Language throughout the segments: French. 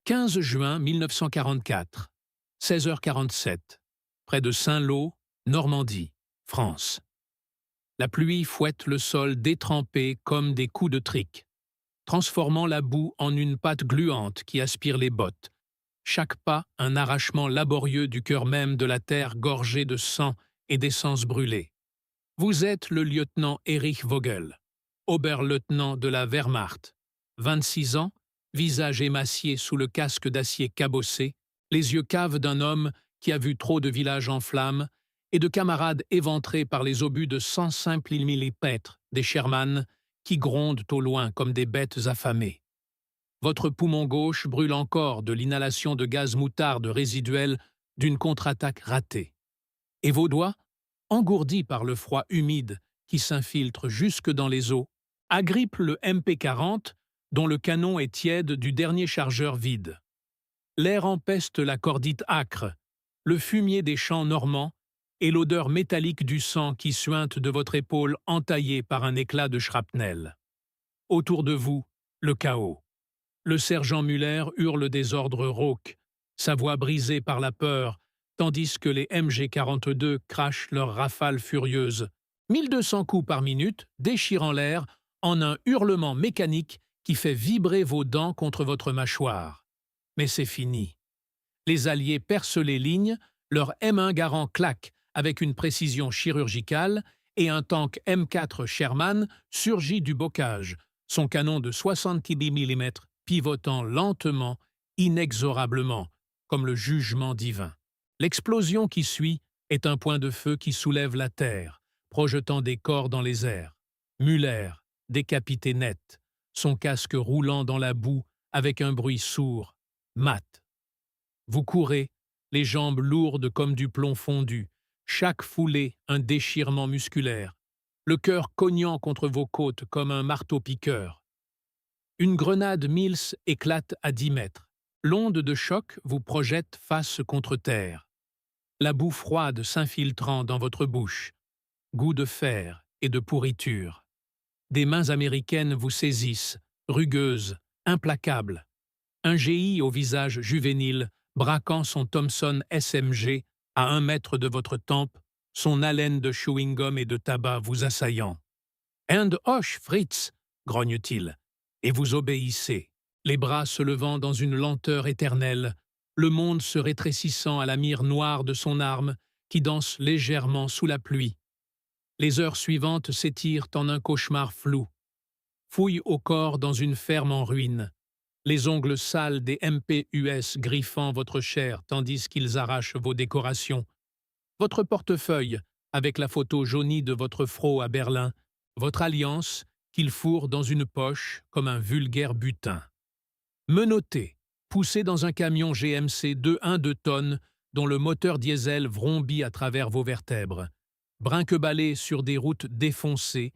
15 juin 1944, 16h47, près de Saint-Lô, Normandie, France. La pluie fouette le sol détrempé comme des coups de trique, transformant la boue en une pâte gluante qui aspire les bottes. Chaque pas un arrachement laborieux du cœur même de la terre gorgée de sang et d'essence brûlée. Vous êtes le lieutenant Erich Vogel, Oberleutnant de la Wehrmacht, 26 ans, visage émacié sous le casque d'acier cabossé, les yeux caves d'un homme qui a vu trop de villages en flammes et de camarades éventrés par les obus de 105 mm des Sherman qui grondent au loin comme des bêtes affamées. Votre poumon gauche brûle encore de l'inhalation de gaz moutarde résiduel d'une contre-attaque ratée. Et vos doigts, engourdis par le froid humide qui s'infiltre jusque dans les os, agrippent le MP40 dont le canon est tiède du dernier chargeur vide. L'air empeste la cordite âcre, le fumier des champs normands et l'odeur métallique du sang qui suinte de votre épaule entaillée par un éclat de shrapnel. Autour de vous, le chaos. Le sergent Muller hurle des ordres rauques, sa voix brisée par la peur, tandis que les MG42 crachent leurs rafales furieuses. 1200 coups par minute, déchirant l'air en un hurlement mécanique qui fait vibrer vos dents contre votre mâchoire. Mais c'est fini. Les Alliés percent les lignes, leur M1 Garand claque avec une précision chirurgicale et un tank M4 Sherman surgit du bocage, son canon de 70 mm pivotant lentement, inexorablement, comme le jugement divin. L'explosion qui suit est un point de feu qui soulève la terre, projetant des corps dans les airs. Muller, décapité net, son casque roulant dans la boue avec un bruit sourd, mat. Vous courez, les jambes lourdes comme du plomb fondu, chaque foulée un déchirement musculaire, le cœur cognant contre vos côtes comme un marteau-piqueur. Une grenade Mills éclate à 10 mètres. L'onde de choc vous projette face contre terre. La boue froide s'infiltrant dans votre bouche. Goût de fer et de pourriture. Des mains américaines vous saisissent, rugueuses, implacables. Un GI au visage juvénile, braquant son Thompson SMG à 1 mètre de votre tempe, son haleine de chewing-gum et de tabac vous assaillant. « Hand hoch, Fritz !» grogne-t-il. Et vous obéissez, les bras se levant dans une lenteur éternelle, le monde se rétrécissant à la mire noire de son arme qui danse légèrement sous la pluie. Les heures suivantes s'étirent en un cauchemar flou. Fouille au corps dans une ferme en ruine, les ongles sales des MPUS griffant votre chair tandis qu'ils arrachent vos décorations, votre portefeuille avec la photo jaunie de votre frau à Berlin, votre alliance qu'il fourre dans une poche comme un vulgaire butin. Menotté, poussé dans un camion GMC 2,2 tonnes dont le moteur diesel vrombit à travers vos vertèbres, brinque-ballé sur des routes défoncées,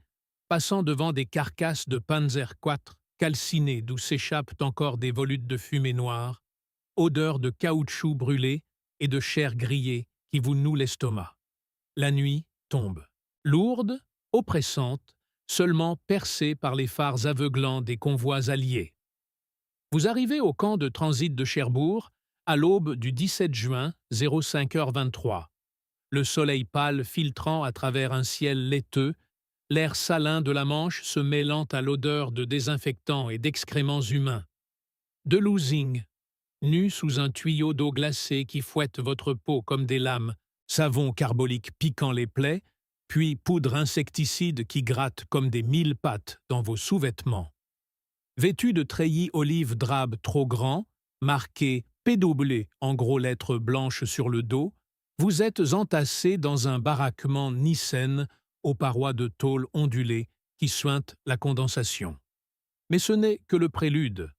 passant devant des carcasses de Panzer IV calcinées d'où s'échappent encore des volutes de fumée noire, odeur de caoutchouc brûlé et de chair grillée qui vous noue l'estomac. La nuit tombe, lourde, oppressante, seulement percée par les phares aveuglants des convois alliés. Vous arrivez au camp de transit de Cherbourg à l'aube du 17 juin, 05h23. Le soleil pâle filtrant à travers un ciel laiteux, l'air salin de la Manche se mêlant à l'odeur de désinfectants et d'excréments humains. De losing, nu sous un tuyau d'eau glacée qui fouette votre peau comme des lames, savon carbolique piquant les plaies, puis poudre insecticide qui gratte comme des 1000 pattes dans vos sous-vêtements. Vêtu de treillis olive drabe trop grand, marqué PW en gros lettres blanches sur le dos, vous êtes entassé dans un baraquement nicène aux parois de tôle ondulées qui suintent la condensation. Mais ce n'est que le prélude.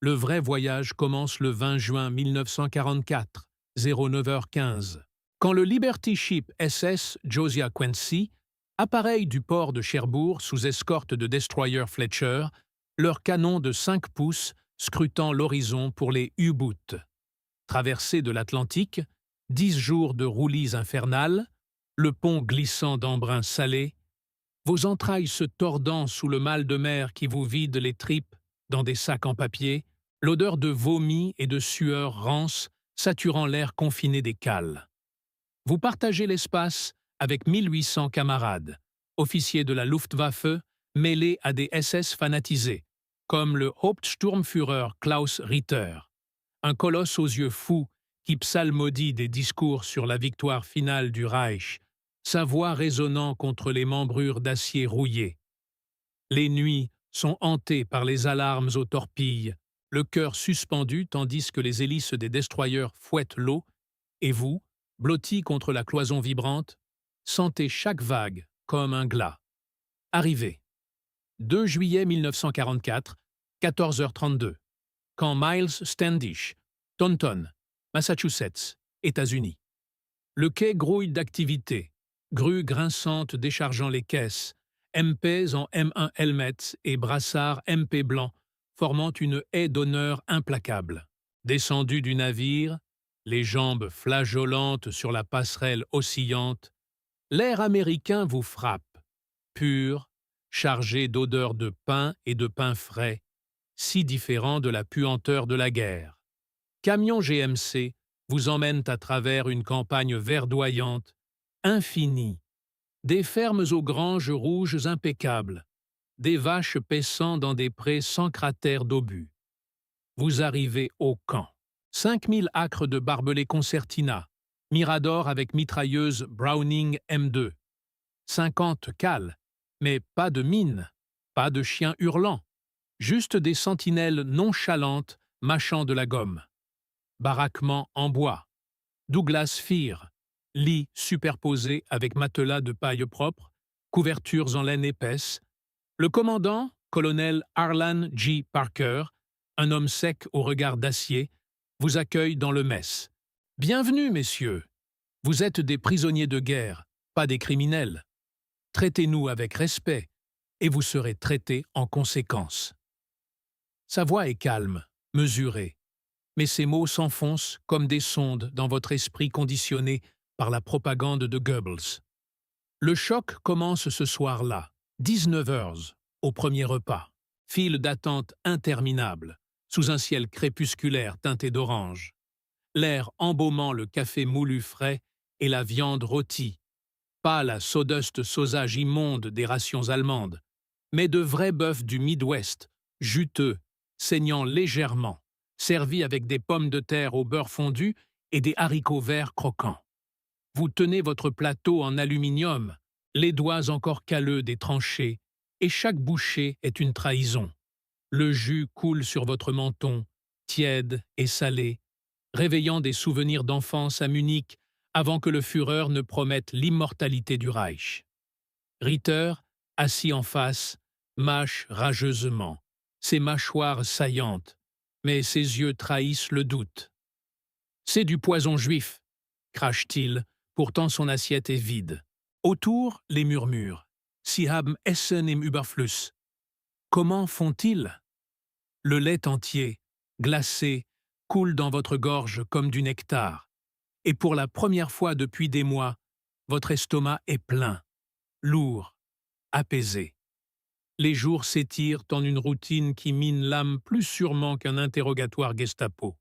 Le vrai voyage commence le 20 juin 1944, 09h15, quand le Liberty Ship SS Josiah Quincy, appareil du port de Cherbourg sous escorte de destroyer Fletcher, leur canon de 5 pouces scrutant l'horizon pour les U-boots. Traversée de l'Atlantique, 10 jours de roulis infernales, le pont glissant d'embruns salés, vos entrailles se tordant sous le mal de mer qui vous vide les tripes dans des sacs en papier, l'odeur de vomi et de sueur rance saturant l'air confiné des cales. Vous partagez l'espace avec 1800 camarades, officiers de la Luftwaffe mêlés à des SS fanatisés, comme le Hauptsturmführer Klaus Ritter, un colosse aux yeux fous qui psalmodie des discours sur la victoire finale du Reich, sa voix résonnant contre les membrures d'acier rouillées. Les nuits sont hantées par les alarmes aux torpilles, le cœur suspendu tandis que les hélices des destroyers fouettent l'eau, et vous, blotti contre la cloison vibrante, sentez chaque vague comme un glas. Arrivée. 2 juillet 1944, 14h32. Camp Miles Standish, Taunton, Massachusetts, États-Unis. Le quai grouille d'activité, grues grinçantes déchargeant les caisses, MPs en M1 helmets et brassards MP blancs formant une haie d'honneur implacable. Descendu du navire, les jambes flageolantes sur la passerelle oscillante, l'air américain vous frappe, pur, chargé d'odeurs de pain et de pain frais, si différent de la puanteur de la guerre. Camions GMC vous emmènent à travers une campagne verdoyante, infinie, des fermes aux granges rouges impeccables, des vaches paissant dans des prés sans cratères d'obus. Vous arrivez au camp. 5000 acres de barbelés concertina, Mirador avec mitrailleuse Browning M2. 50 cales, mais pas de mines, pas de chiens hurlants, juste des sentinelles nonchalantes mâchant de la gomme. Baraquement en bois, Douglas Fir, lits superposés avec matelas de paille propre, couvertures en laine épaisse. Le commandant, colonel Harlan G. Parker, un homme sec au regard d'acier, vous accueille dans le mess. Bienvenue, messieurs. Vous êtes des prisonniers de guerre, pas des criminels. Traitez-nous avec respect, et vous serez traités en conséquence. Sa voix est calme, mesurée, mais ses mots s'enfoncent comme des sondes dans votre esprit conditionné par la propagande de Goebbels. Le choc commence ce soir-là, 19h, au premier repas. File d'attente interminable, sous un ciel crépusculaire teinté d'orange. L'air embaumant le café moulu frais et la viande rôtie. Pas la sawdust sausage immonde des rations allemandes, mais de vrais bœufs du Midwest, juteux, saignant légèrement, servis avec des pommes de terre au beurre fondu et des haricots verts croquants. Vous tenez votre plateau en aluminium, les doigts encore calleux des tranchées, et chaque bouchée est une trahison. Le jus coule sur votre menton, tiède et salé, réveillant des souvenirs d'enfance à Munich avant que le Führer ne promette l'immortalité du Reich. Ritter, assis en face, mâche rageusement, ses mâchoires saillantes, mais ses yeux trahissent le doute. « C'est du poison juif !» crache-t-il, pourtant son assiette est vide. Autour, les murmures. « Sie haben Essen im Überfluss !» Comment font-ils? Le lait entier, glacé, coule dans votre gorge comme du nectar. Et pour la première fois depuis des mois, votre estomac est plein, lourd, apaisé. Les jours s'étirent en une routine qui mine l'âme plus sûrement qu'un interrogatoire Gestapo.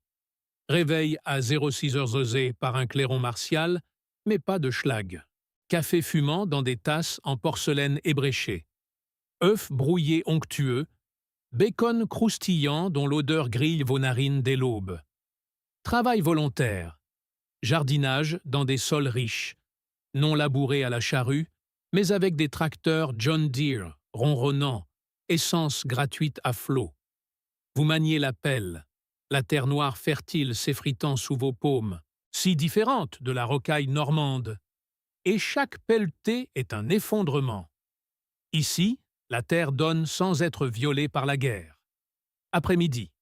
Réveil à 06h osé par un clairon martial, mais pas de schlag. Café fumant dans des tasses en porcelaine ébréchée. Œufs brouillés onctueux, bacon croustillant dont l'odeur grille vos narines dès l'aube. Travail volontaire. Jardinage dans des sols riches, non labourés à la charrue, mais avec des tracteurs John Deere, ronronnants, essence gratuite à flot. Vous maniez la pelle, la terre noire fertile s'effritant sous vos paumes, si différente de la rocaille normande. Et chaque pelleté est un effondrement. Ici, la terre donne sans être violée par la guerre. Après-midi,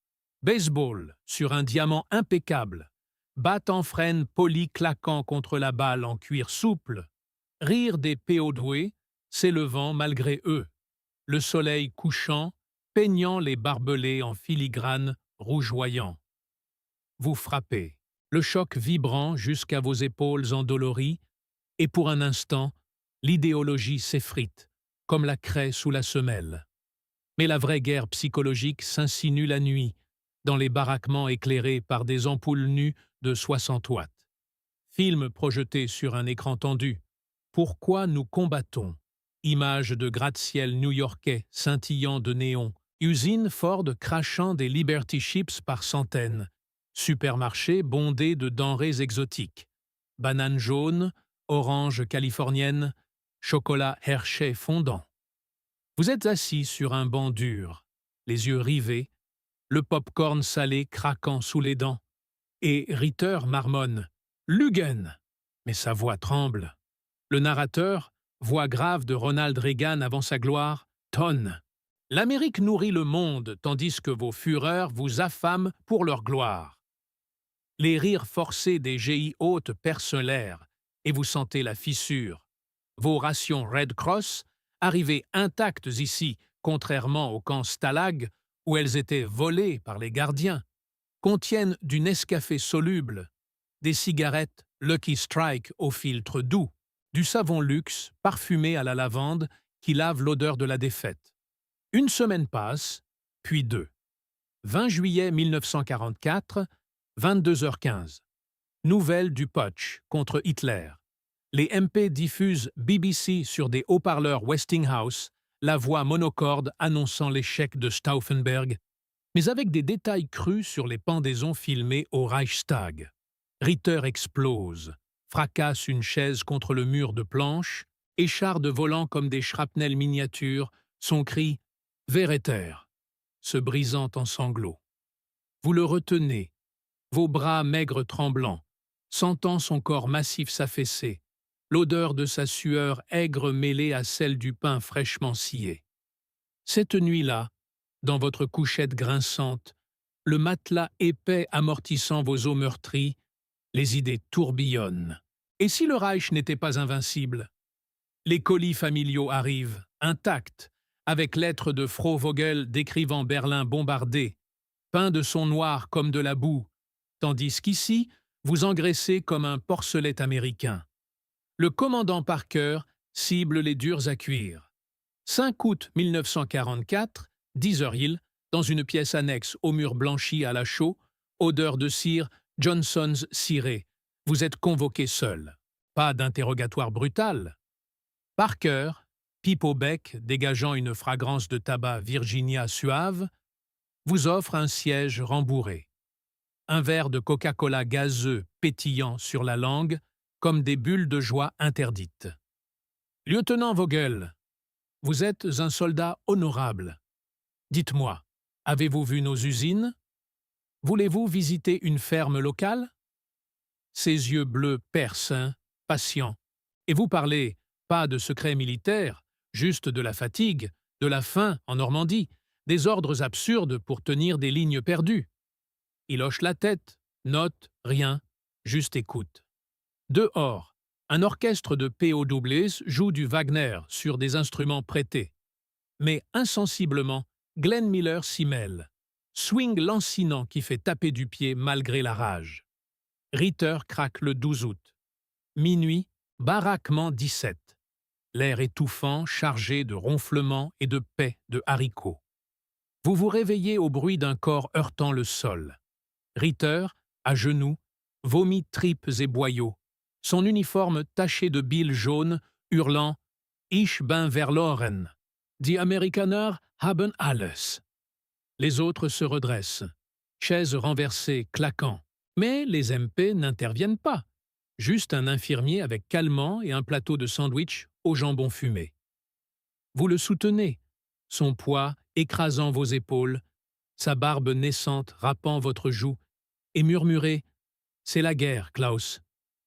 baseball sur un diamant impeccable, batte en frêne poli claquant contre la balle en cuir souple, rire des péodoués, s'élevant malgré eux, le soleil couchant, peignant les barbelés en filigrane rougeoyant. Vous frappez, le choc vibrant jusqu'à vos épaules endolories, et pour un instant, l'idéologie s'effrite, comme la craie sous la semelle. Mais la vraie guerre psychologique s'insinue la nuit, dans les baraquements éclairés par des ampoules nues de 60 watts. Film projeté sur un écran tendu. Pourquoi nous combattons? Images de gratte-ciel new-yorkais scintillant de néon. Usine Ford crachant des Liberty Chips par centaines. Supermarché bondé de denrées exotiques. Bananes jaunes, oranges californiennes, chocolat Hershey fondant. Vous êtes assis sur un banc dur, les yeux rivés, le pop-corn salé craquant sous les dents. Et Ritter marmonne « Lügen !» mais sa voix tremble. Le narrateur, voix grave de Ronald Reagan avant sa gloire, tonne. L'Amérique nourrit le monde, tandis que vos fureurs vous affament pour leur gloire. Les rires forcés des GI hautes percent l'air, et vous sentez la fissure. Vos rations Red Cross, arrivées intactes ici, contrairement au camp Stalag, où elles étaient volées par les gardiens, contiennent du Nescafé soluble, des cigarettes Lucky Strike au filtre doux, du savon luxe parfumé à la lavande qui lave l'odeur de la défaite. Une semaine passe, puis deux. 20 juillet 1944, 22h15. Nouvelle du putsch contre Hitler. Les MP diffusent BBC sur des haut-parleurs Westinghouse, la voix monocorde annonçant l'échec de Stauffenberg, mais avec des détails crus sur les pendaisons filmées au Reichstag. Ritter explose, fracasse une chaise contre le mur de planche, écharde volant comme des shrapnels miniatures, son cri « Verreter » se brisant en sanglots. Vous le retenez, vos bras maigres tremblants, sentant son corps massif s'affaisser, l'odeur de sa sueur aigre mêlée à celle du pain fraîchement scié. Cette nuit-là, dans votre couchette grinçante, le matelas épais amortissant vos os meurtris, les idées tourbillonnent. Et si le Reich n'était pas invincible? Les colis familiaux arrivent, intacts, avec lettres de Frau Vogel décrivant Berlin bombardé, peint de son noir comme de la boue, tandis qu'ici, vous engraissez comme un porcelet américain. Le commandant Parker cible les durs à cuire. 5 août 1944, 10h Hill, dans une pièce annexe au mur blanchi à la chaux, odeur de cire, Johnson's ciré. Vous êtes convoqué seul. Pas d'interrogatoire brutal. Parker, pipe au bec dégageant une fragrance de tabac Virginia suave, vous offre un siège rembourré. Un verre de Coca-Cola gazeux pétillant sur la langue, comme des bulles de joie interdites. Lieutenant Vogel, vous êtes un soldat honorable. Dites-moi, avez-vous vu nos usines? Voulez-vous visiter une ferme locale? Ses yeux bleus percent, patients. Et vous parlez, pas de secrets militaires, juste de la fatigue, de la faim en Normandie, des ordres absurdes pour tenir des lignes perdues. Il hoche la tête, note, rien, juste écoute. Dehors, un orchestre de POWs joue du Wagner sur des instruments prêtés. Mais insensiblement, Glenn Miller s'y mêle. Swing lancinant qui fait taper du pied malgré la rage. Ritter craque le 12 août. Minuit, baraquement 17. L'air étouffant, chargé de ronflements et de paix de haricots. Vous vous réveillez au bruit d'un corps heurtant le sol. Ritter, à genoux, vomit tripes et boyaux. Son uniforme taché de bile jaune, hurlant « Ich bin verloren ». Die Amerikaner haben alles. Les autres se redressent, chaises renversées, claquant. Mais les MP n'interviennent pas. Juste un infirmier avec calmant et un plateau de sandwich au jambon fumé. Vous le soutenez, son poids écrasant vos épaules, sa barbe naissante râpant votre joue, et murmurez « C'est la guerre, Klaus,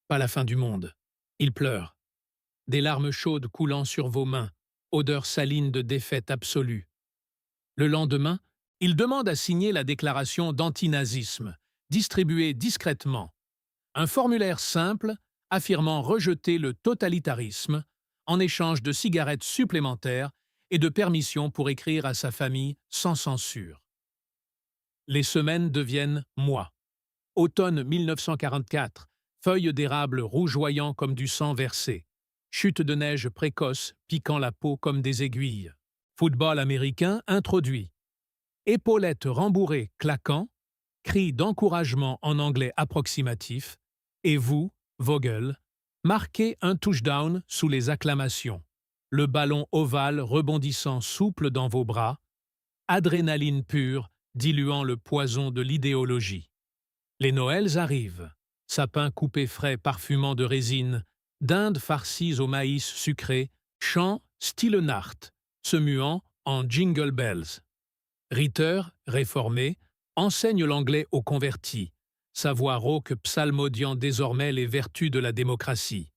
pas la fin du monde ». Il pleure. Des larmes chaudes coulant sur vos mains, odeur saline de défaite absolue. Le lendemain, il demande à signer la déclaration d'antinazisme, distribuée discrètement. Un formulaire simple affirmant rejeter le totalitarisme en échange de cigarettes supplémentaires et de permission pour écrire à sa famille sans censure. Les semaines deviennent mois. Automne 1944, feuilles d'érable rougeoyant comme du sang versé. Chute de neige précoce piquant la peau comme des aiguilles. Football américain introduit. Épaulettes rembourrées claquant, cri d'encouragement en anglais approximatif, et vous, Vogel, marquez un touchdown sous les acclamations, le ballon ovale rebondissant souple dans vos bras, adrénaline pure diluant le poison de l'idéologie. Les Noëls arrivent, sapins coupés frais parfumant de résine, dindes farcies au maïs sucré, chants style Nacht, se muant en jingle bells. Ritter, réformé, enseigne l'anglais aux convertis, sa voix rauque psalmodiant désormais les vertus de la démocratie.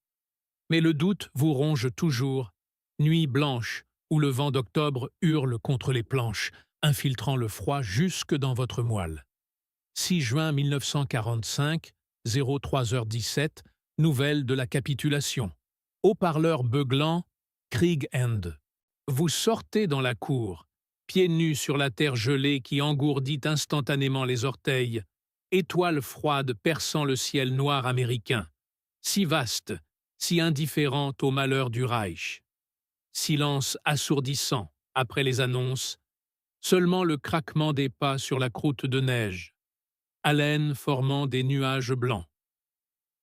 Mais le doute vous ronge toujours, nuit blanche, où le vent d'octobre hurle contre les planches, infiltrant le froid jusque dans votre moelle. 6 juin 1945, 03h17, nouvelle de la capitulation. Haut-parleur beuglant, Krieg End. Vous sortez dans la cour, pieds nus sur la terre gelée qui engourdit instantanément les orteils, étoile froide perçant le ciel noir américain, si vaste, si indifférente au malheur du Reich. Silence assourdissant après les annonces, seulement le craquement des pas sur la croûte de neige, haleine formant des nuages blancs.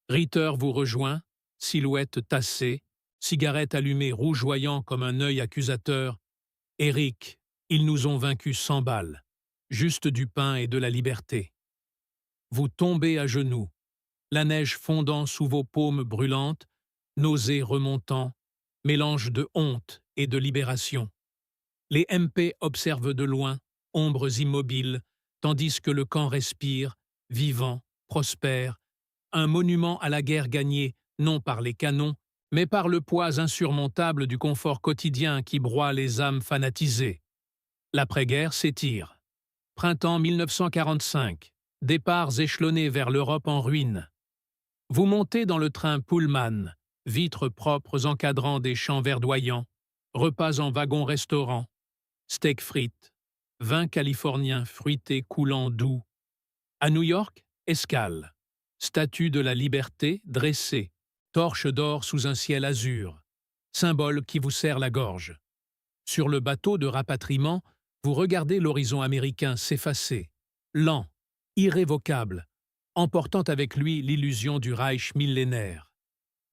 Ritter vous rejoint, silhouette tassée, cigarette allumée rougeoyant comme un œil accusateur. Eric, ils nous ont vaincus sans balles, juste du pain et de la liberté. Vous tombez à genoux, la neige fondant sous vos paumes brûlantes, nausées remontant, mélange de honte et de libération. Les MP observent de loin, ombres immobiles, tandis que le camp respire, vivant, prospère, un monument à la guerre gagnée, non par les canons, mais par le poids insurmontable du confort quotidien qui broie les âmes fanatisées. L'après-guerre s'étire. Printemps 1945. Départs échelonnés vers l'Europe en ruine. Vous montez dans le train Pullman, vitres propres encadrant des champs verdoyants, repas en wagon-restaurant, steak frites, vin californien fruité coulant doux. À New York, escale. Statue de la liberté dressée, torche d'or sous un ciel azur, symbole qui vous serre la gorge. Sur le bateau de rapatriement, vous regardez l'horizon américain s'effacer, lent, irrévocable, emportant avec lui l'illusion du Reich millénaire.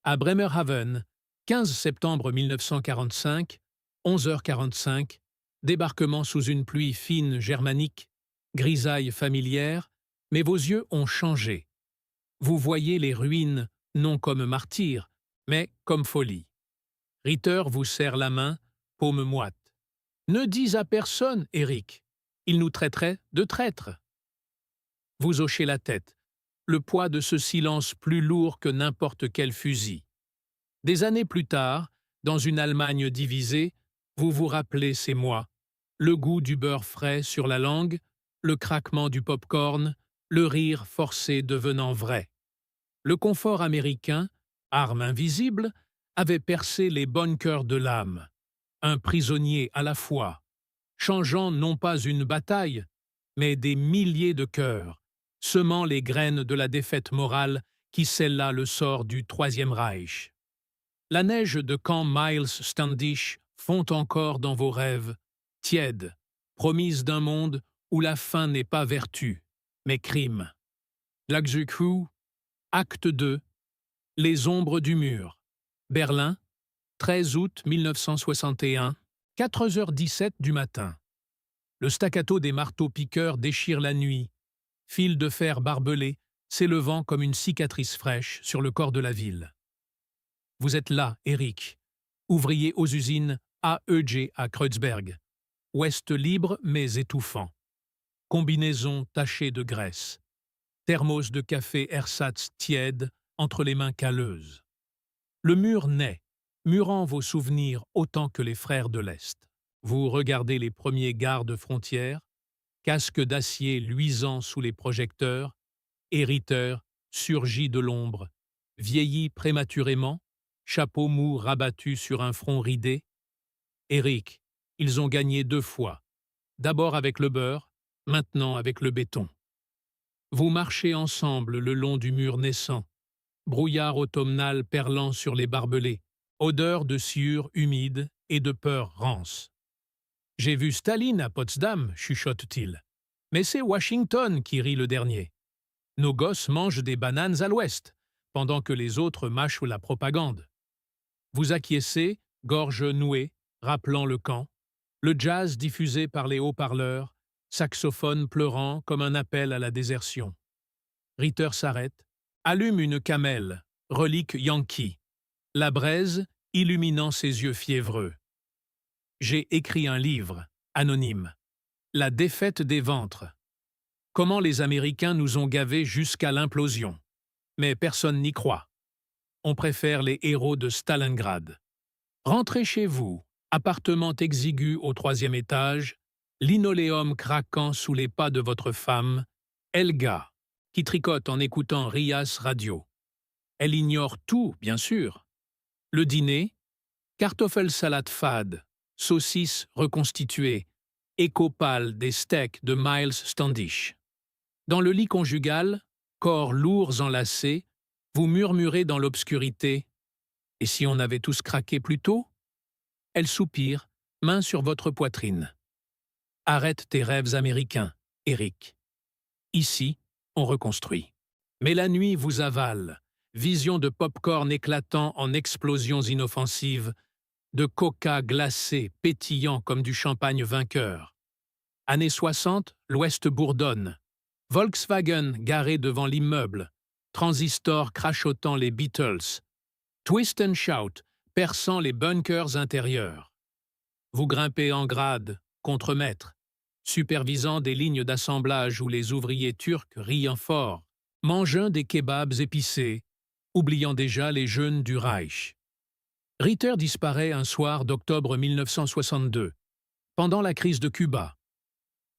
À Bremerhaven, 15 septembre 1945, 11h45, débarquement sous une pluie fine germanique, grisaille familière, mais vos yeux ont changé. Vous voyez les ruines non comme martyrs, mais comme folie. Ritter vous serre la main, paume moite. Ne dis à personne, Eric. Il nous traiterait de traîtres. Vous hochez la tête, le poids de ce silence plus lourd que n'importe quel fusil. Des années plus tard, dans une Allemagne divisée, vous vous rappelez ces mois, le goût du beurre frais sur la langue, le craquement du pop-corn, le rire forcé devenant vrai. Le confort américain, arme invisible, avait percé les bunkers de l'âme, un prisonnier à la fois, changeant non pas une bataille, mais des milliers de cœurs, semant les graines de la défaite morale qui scella le sort du Troisième Reich. La neige de camp Miles Standish fond encore dans vos rêves, tiède, promise d'un monde où la faim n'est pas vertu, mais crime. L'Axuku, Acte 2, Les ombres du mur. Berlin, 13 août 1961, 4h17 du matin. Le staccato des marteaux-piqueurs déchire la nuit, fil de fer barbelé s'élevant comme une cicatrice fraîche sur le corps de la ville. Vous êtes là, Eric, ouvrier aux usines AEG à Kreuzberg. Ouest libre mais étouffant. Combinaison tachée de graisse. Thermos de café ersatz tiède entre les mains calleuses. Le mur naît, murant vos souvenirs autant que les frères de l'Est. Vous regardez les premiers gardes frontières, casque d'acier luisant sous les projecteurs, hériteur surgi de l'ombre, vieilli prématurément, chapeau mou rabattu sur un front ridé. Eric, ils ont gagné 2 fois, d'abord avec le beurre, maintenant avec le béton. Vous marchez ensemble le long du mur naissant, brouillard automnal perlant sur les barbelés, odeur de sciure humide et de peur rance. « J'ai vu Staline à Potsdam », chuchote-t-il. Mais c'est Washington qui rit le dernier. Nos gosses mangent des bananes à l'ouest, pendant que les autres mâchent la propagande. Vous acquiescez, gorge nouée, rappelant le camp, le jazz diffusé par les haut-parleurs, saxophone pleurant comme un appel à la désertion. Ritter s'arrête, allume une camelle, relique yankee, la braise illuminant ses yeux fiévreux. J'ai écrit un livre, anonyme. La défaite des ventres. Comment les Américains nous ont gavés jusqu'à l'implosion. Mais personne n'y croit. On préfère les héros de Stalingrad. Rentrez chez vous, appartement exigu au 3e étage, linoléum craquant sous les pas de votre femme, Elga, qui tricote en écoutant Rias Radio. Elle ignore tout, bien sûr. Le dîner, kartoffelsalade fade, saucisses reconstituées, écho pâle des steaks de Miles Standish. Dans le lit conjugal, corps lourds enlacés, vous murmurez dans l'obscurité « Et si on avait tous craqué plus tôt ?» Elle soupire, main sur votre poitrine. Arrête tes rêves américains, Eric. Ici, on reconstruit. Mais la nuit vous avale, vision de pop-corn éclatant en explosions inoffensives, de coca glacé pétillant comme du champagne vainqueur. Années 60, l'Ouest bourdonne. Volkswagen garé devant l'immeuble, Transistor crachotant les Beatles, Twist and Shout perçant les bunkers intérieurs. Vous grimpez en grade, contremaître, supervisant des lignes d'assemblage où les ouvriers turcs rient fort, mangeant des kebabs épicés, oubliant déjà les jeûnes du Reich. Ritter disparaît un soir d'octobre 1962, pendant la crise de Cuba.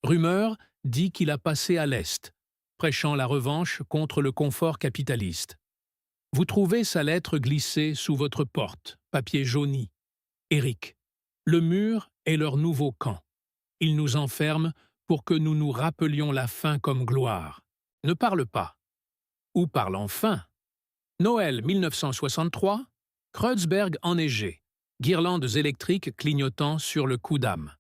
Rumeur dit qu'il a passé à l'Est, prêchant la revanche contre le confort capitaliste. Vous trouvez sa lettre glissée sous votre porte, papier jauni. Eric, le mur est leur nouveau camp. Ils nous enferment pour que nous nous rappelions la fin comme gloire. Ne parle pas. Ou parle enfin. Noël 1963, Kreuzberg enneigé, guirlandes électriques clignotant sur le coup d'âme.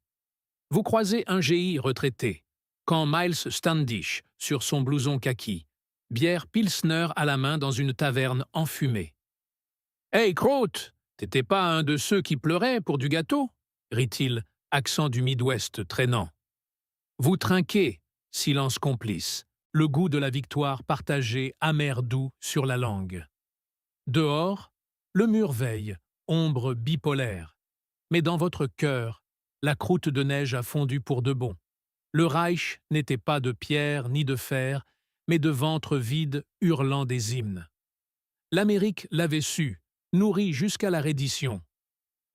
Vous croisez un GI retraité, quand Miles Standish sur son blouson kaki, bière Pilsner à la main dans une taverne enfumée. « Hey, Croûte, t'étais pas un de ceux qui pleuraient pour du gâteau ?» rit-il, accent du Midwest traînant. Vous trinquez, silence complice, le goût de la victoire partagé amer doux sur la langue. Dehors, le mur veille, ombre bipolaire. Mais dans votre cœur, la croûte de neige a fondu pour de bon. Le Reich n'était pas de pierre ni de fer, mais de ventre vide hurlant des hymnes. L'Amérique l'avait su, nourrie jusqu'à la reddition.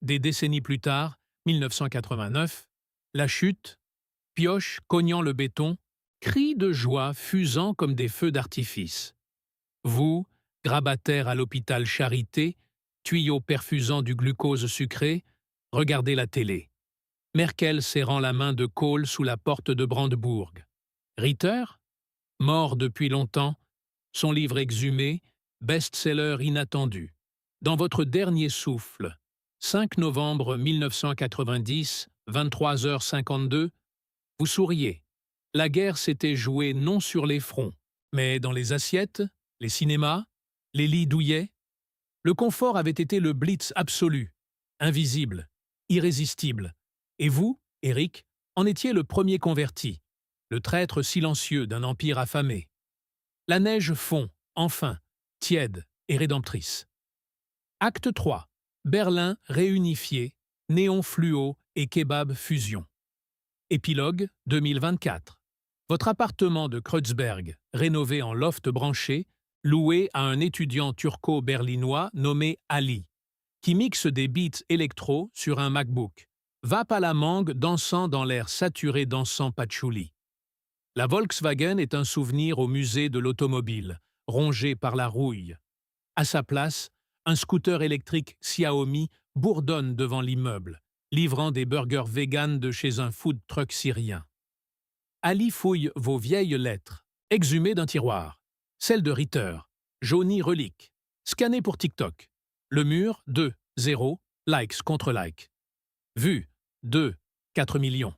Des décennies plus tard, 1989, la chute, pioche cognant le béton, cris de joie fusant comme des feux d'artifice. Vous, grabataire à l'hôpital Charité, tuyau perfusant du glucose sucré, regardez la télé. Merkel serrant la main de Kohl sous la porte de Brandebourg. Ritter, mort depuis longtemps, son livre exhumé, best-seller inattendu. Dans votre dernier souffle, 5 novembre 1990, 23h52, vous souriez. La guerre s'était jouée non sur les fronts, mais dans les assiettes, les cinémas, les lits douillets. Le confort avait été le blitz absolu, invisible, irrésistible. Et vous, Eric, en étiez le premier converti, le traître silencieux d'un empire affamé. La neige fond, enfin, tiède et rédemptrice. Acte 3. Berlin réunifié, néon fluo et kebab fusion. Épilogue 2024. Votre appartement de Kreuzberg, rénové en loft branché, loué à un étudiant turco-berlinois nommé Ali, qui mixe des beats électro sur un MacBook. Vape à la mangue dansant dans l'air saturé d'encens patchouli. La Volkswagen est un souvenir au musée de l'automobile, rongé par la rouille. À sa place, un scooter électrique Xiaomi bourdonne devant l'immeuble, livrant des burgers véganes de chez un food truck syrien. Ali fouille vos vieilles lettres, exhumées d'un tiroir. Celle de Ritter, jaunie relique, scannée pour TikTok. Le mur, 2, 0, likes contre likes. Vue, 2, 4 millions.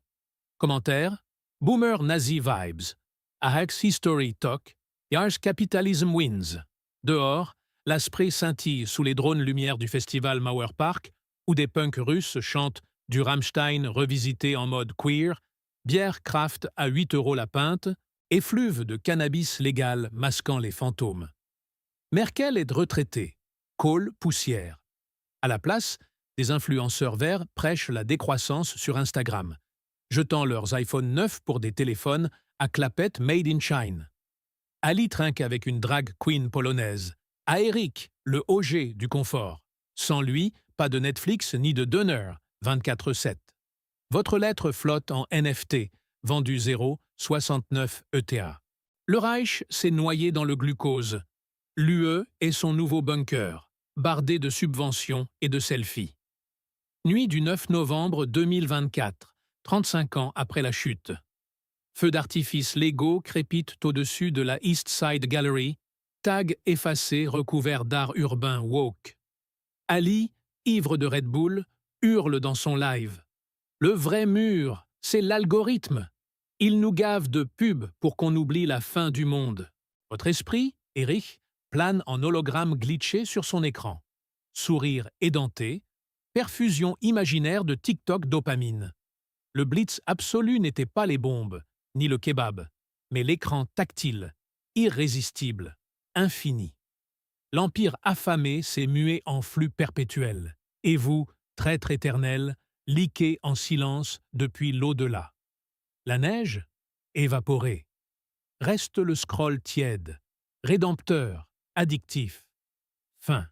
Commentaire, Boomer Nazi Vibes. Ajax History Talk. Yars Capitalism Wins. Dehors, l'asprey scintille sous les drones lumières du festival Mauer Park, où des punks russes chantent du Rammstein revisité en mode queer, bière craft à 8 € la pinte, effluve de cannabis légal masquant les fantômes. Merkel est retraitée. Kohl poussière. À la place, des influenceurs verts prêchent la décroissance sur Instagram, jetant leurs iPhone 9 pour des téléphones à clapette made in China. Ali trinque avec une drag queen polonaise. À Eric, le OG du confort. Sans lui, pas de Netflix ni de Donner, 24/7. Votre lettre flotte en NFT, vendue 0,69 ETH. Le Reich s'est noyé dans le glucose. L'UE est son nouveau bunker, bardé de subventions et de selfies. Nuit du 9 novembre 2024, 35 ans après la chute. Feux d'artifice légaux crépitent au-dessus de la East Side Gallery, tag effacé recouvert d'art urbain woke. Ali, ivre de Red Bull, hurle dans son live. Le vrai mur, c'est l'algorithme. Il nous gave de pubs pour qu'on oublie la fin du monde. Votre esprit, Eric, plane en hologramme glitché sur son écran. Sourire édenté, perfusion imaginaire de TikTok dopamine. Le blitz absolu n'était pas les bombes, ni le kebab, mais l'écran tactile, irrésistible, infini. L'empire affamé s'est mué en flux perpétuel, et vous, traître éternel, liqué en silence depuis l'au-delà. La neige, évaporée. Reste le scroll tiède, rédempteur, addictif. Fin.